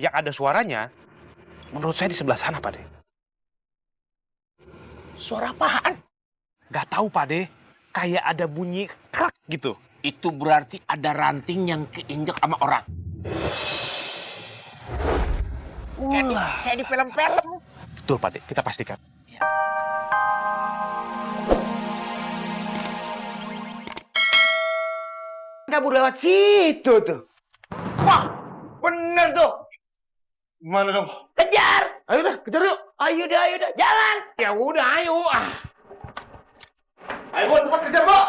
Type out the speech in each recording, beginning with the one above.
yang ada suaranya, menurut saya di sebelah sana, Pak De. Suara apaan? Gak tahu, Pak De. Kayak ada bunyi krak gitu. Itu berarti ada ranting yang keinjek sama orang. Kayak di film-film. Betul, Pak De. Kita pastikan. Kabur lewat situ tuh. Wah, bener tuh. Gimana dong? Kejar. Ayo dah, kejar yuk. Ayo dah, jalan. Ya udah, ayo. Ayo, Bu, cepat kejar, Bu.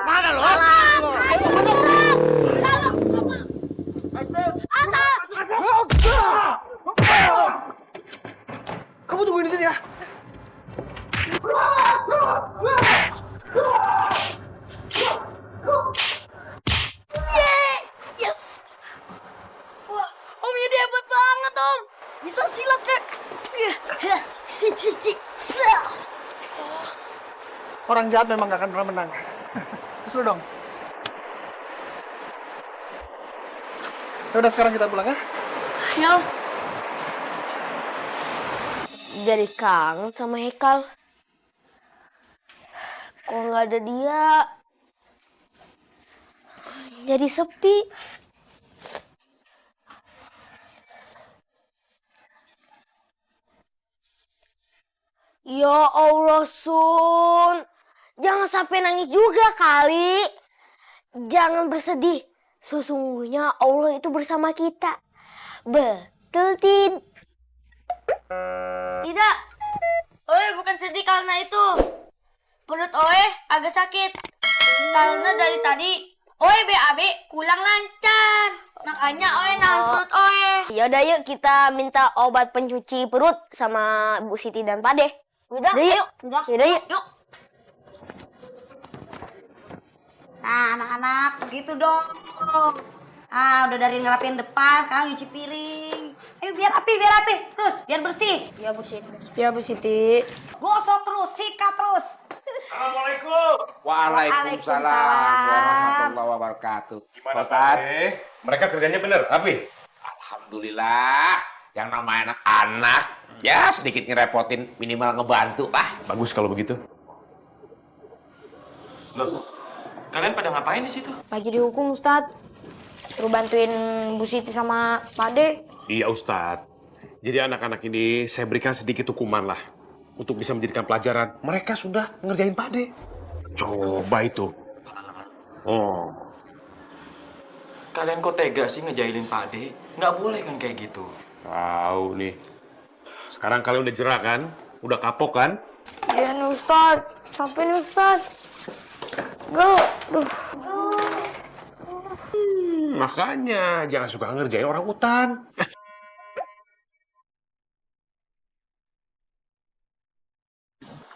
Mana lo? Kamu tungguin di sini ya. Yes. Wah, Om Yudi hebat banget, Om. Bisa silat, Kak. Orang jahat memang gak akan pernah menang. Terus dong. Ya udah sekarang kita pulang ya. Ya. Jadi kangen sama Hekal. Kok nggak ada dia? Jadi sepi. Ya Allah, Sun. Jangan sampai nangis juga kali. Jangan bersedih. Sesungguhnya Allah itu bersama kita. Betul, Tid? Tidak. Oe bukan sedih karena itu. Perut Oe agak sakit. Karena dari tadi Oe BAB kurang lancar. Makanya Oe nahan perut Oe. Yaudah yuk kita minta obat pencuci perut sama Bu Siti dan Pade. Udah, ayo. Yaudah yuk. Yuk. Nah, anak-anak, begitu dong. Ah, udah dari ngerapin depan, sekarang nyuci piring. Ayo, biar rapi. Terus, biar bersih. Ya Bu Siti. Ya Bu Siti. Gosok terus, sikat terus. Assalamualaikum. Waalaikumsalam warahmatullahi wabarakatuh. Gimana, Ustaz? Pak De? Mereka kerjanya bener, rapi? Alhamdulillah. Yang namanya anak-anak, ya sedikit ngerepotin, minimal ngebantu lah. Bagus kalau begitu. Loh, kalian pada ngapain di situ? Lagi dihukum Ustadz. Suruh bantuin Bu Siti sama Pade. Iya, Ustadz. Jadi anak-anak ini saya berikan sedikit hukuman lah. Untuk bisa menjadikan pelajaran. Mereka sudah ngerjain Pak De. Coba itu. Oh. Kalian kok tega sih ngejailin Pak De? Nggak boleh kan kayak gitu. Tahu nih. Sekarang kalian udah jerah kan? Udah kapok kan? Iya nih Ustadz. Capek nih Ustadz. Makanya jangan suka ngerjain orang utan.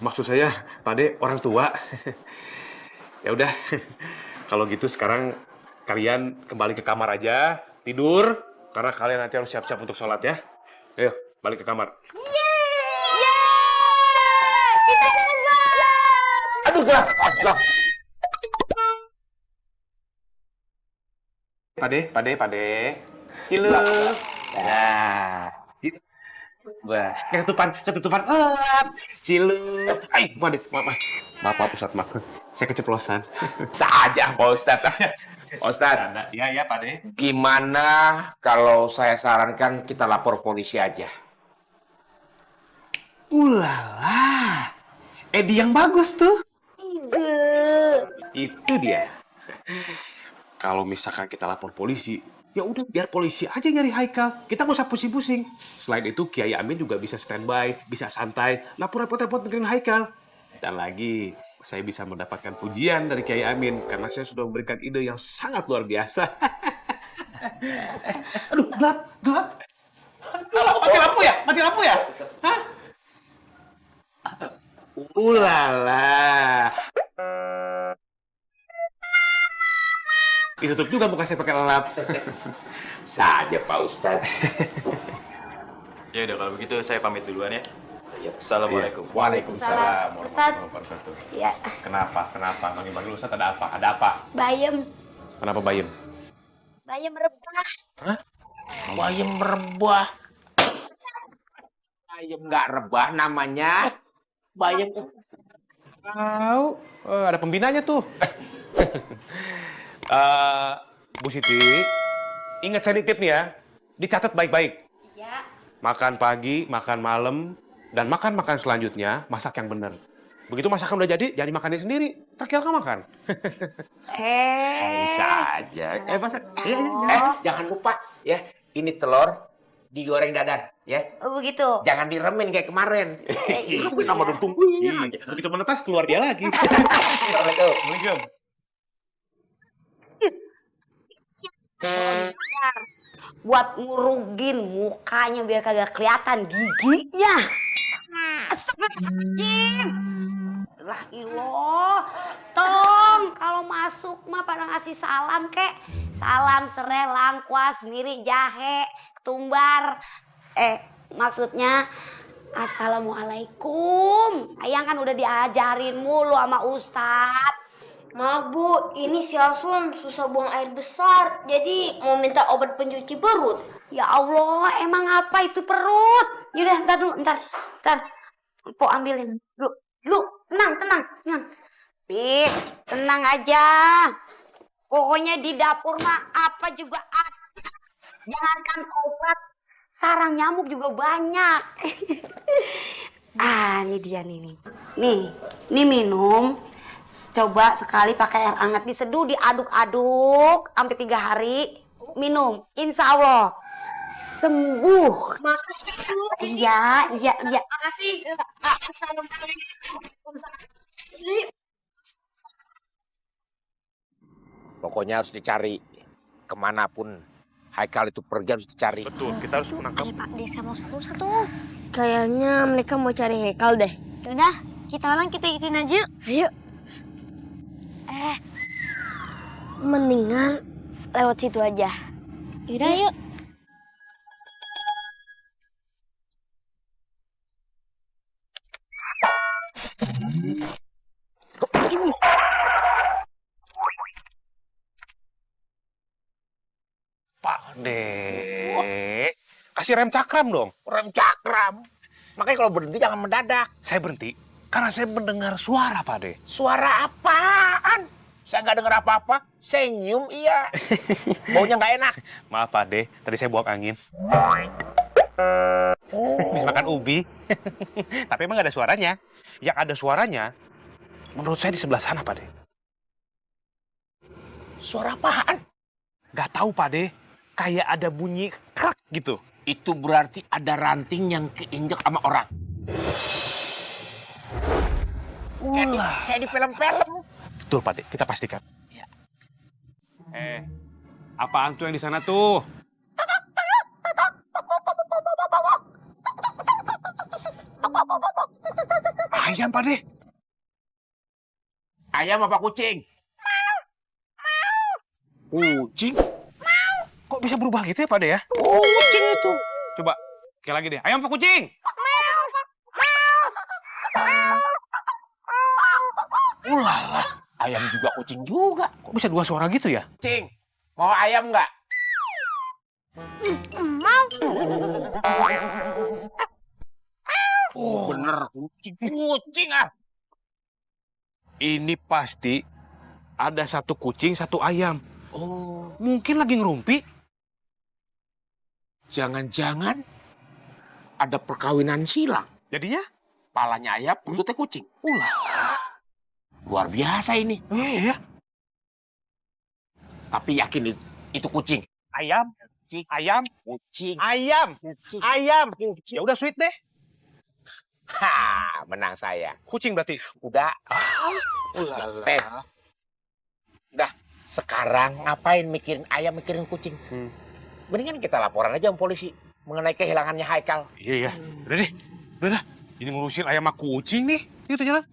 Maksud saya, Pak De, orang tua. Ya udah, kalau gitu sekarang kalian kembali ke kamar aja, tidur, karena kalian nanti harus siap-siap untuk sholat ya. Ayo, balik ke kamar. Kita kembali. Aduh, lah. Pak De. Cilu. Nah. Wah, ketutupan. Cilu. Ay, maaf, Ustaz, maaf. Saya keceplosan. Saja, Pak Ustadz. Ustadz, Iya, Pak De. gimana kalau saya sarankan kita lapor polisi aja? Ulala. Edi yang bagus tuh. Itu dia. Kalau misalkan kita lapor polisi, ya udah biar polisi aja nyari Haikal. Kita nggak usah pusing-pusing. Selain itu, Kiai Amin juga bisa standby, bisa santai, lapor repot-repot mikirin Haikal. Dan lagi, saya bisa mendapatkan pujian dari Kiai Amin karena saya sudah memberikan ide yang sangat luar biasa. Aduh, gelap. Mati lampu ya? Hah? Ulala. Ditutup juga muka saya pakai lelap. Saja, Pak Ustadz. Ya udah kalau begitu saya pamit duluan ya. Ya, Assalamualaikum. Waalaikumsalam Ustadz. warahmatullahi wabarakatuh. Ya, Kenapa? Panggil-panggil Ustadz ada apa? Ada apa? Bayem. Kenapa bayem? Bayam rebah. Bayam rebah. Bayam nggak rebah namanya. Bayam Tahu, ada pembinanya tuh. Bu Siti, ingat saya nitip nih ya, dicatat baik-baik. Iya. Makan pagi, makan malam, dan makan selanjutnya masak yang benar. Begitu masakan udah jadi, jangan dimakannya sendiri. Terkira nggak makan. bisa aja. Masa? Jangan lupa ya. Ini telur digoreng dadar ya. Oh begitu. Jangan diremin kayak kemarin. Sama dong begitu menetas keluar dia lagi. Assalamualaikum. Buat ngurugin mukanya biar kagak kelihatan giginya. Astagfirullahaladzim. Lah iloh. Tong, kalau masuk mah pada ngasih salam kek. Salam serai, langkuas, miri, jahe, ketumbar. Maksudnya Assalamualaikum. Sayang kan udah diajarin mulu sama Ustadz. Maaf Bu, ini si Asun susah buang air besar, jadi mau minta obat pencuci perut. Ya Allah, emang apa itu perut? Yaudah, ntar dulu, ntar. Po ambilin. Lu, tenang. Pi, tenang aja. Pokoknya di dapur mah apa juga ada. Jangankan obat, sarang nyamuk juga banyak. Ini dia nih. Nih minum. Coba sekali pakai air hangat diseduh, diaduk-aduk sampai 3 hari. Minum, insya Allah sembuh. Makasih. Iya. Makasih. Pokoknya harus dicari kemanapun Haikal itu pergi harus dicari. Betul, kita harus menangkap. Ada Pak Desa mau satu. Kayaknya mereka mau cari Hekal deh. Yaudah, kita ikutin aja. Ayo. Mendingan lewat situ aja. Yaudah, yuk. Pak Dek, kasih rem cakram dong. Rem cakram. Makanya kalau berhenti jangan mendadak. Saya berhenti karena saya mendengar suara, Pak Dek. Suara apaan? Saya nggak dengar apa-apa. Saya nyium iya. Baunya nggak enak. Maaf, Pak Dek, tadi saya buang angin. Bisa makan ubi. Tapi emang nggak ada suaranya. Yang ada suaranya, menurut saya di sebelah sana, Pak Dek. Suara apaan? Nggak tahu, Pak Dek. Kayak ada bunyi krak gitu. Itu berarti ada ranting yang keinjek sama orang. Kayak di film-film. Betul, Pak Dek. Kita pastikan. Ya. Apaan tuh yang di sana tuh? Ayam, Pak Dek. Ayam apa kucing? Kucing? Kok bisa berubah gitu ya, Pak Dek ya? Kucing itu. Coba, kayak lagi deh. Ayam apa kucing? Ulala, ayam juga kucing juga. Kok bisa dua suara gitu ya? Kucing, mau ayam nggak? Oh, bener kucing ah. Ini pasti ada satu kucing, satu ayam. Oh, Mungkin lagi ngerumpi. jangan-jangan ada perkawinan silang. Jadinya? Palanya ayam, buntutnya kucing. Ulah. Luar biasa ini. Iya. Tapi yakin itu kucing. Ayam. Ayam. Kucing. Ayam. Kucing. Ayam. Ya udah sweet deh. Ha, menang saya. Kucing berarti. Udah. Udah. Sekarang ngapain mikirin ayam, mikirin kucing? Mendingan kita laporan aja sama polisi mengenai kehilangannya Haikal. Iya. Udah deh. Udah. Ini ngurusin ayam sama kucing nih. Yuk jalan.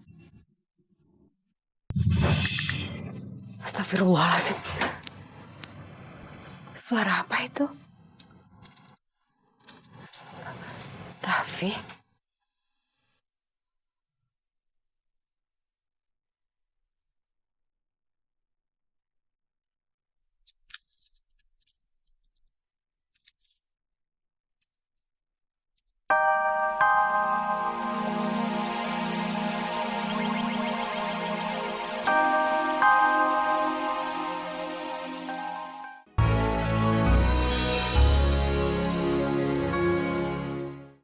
Astagfirullahaladzim. Suara apa itu? Raffi?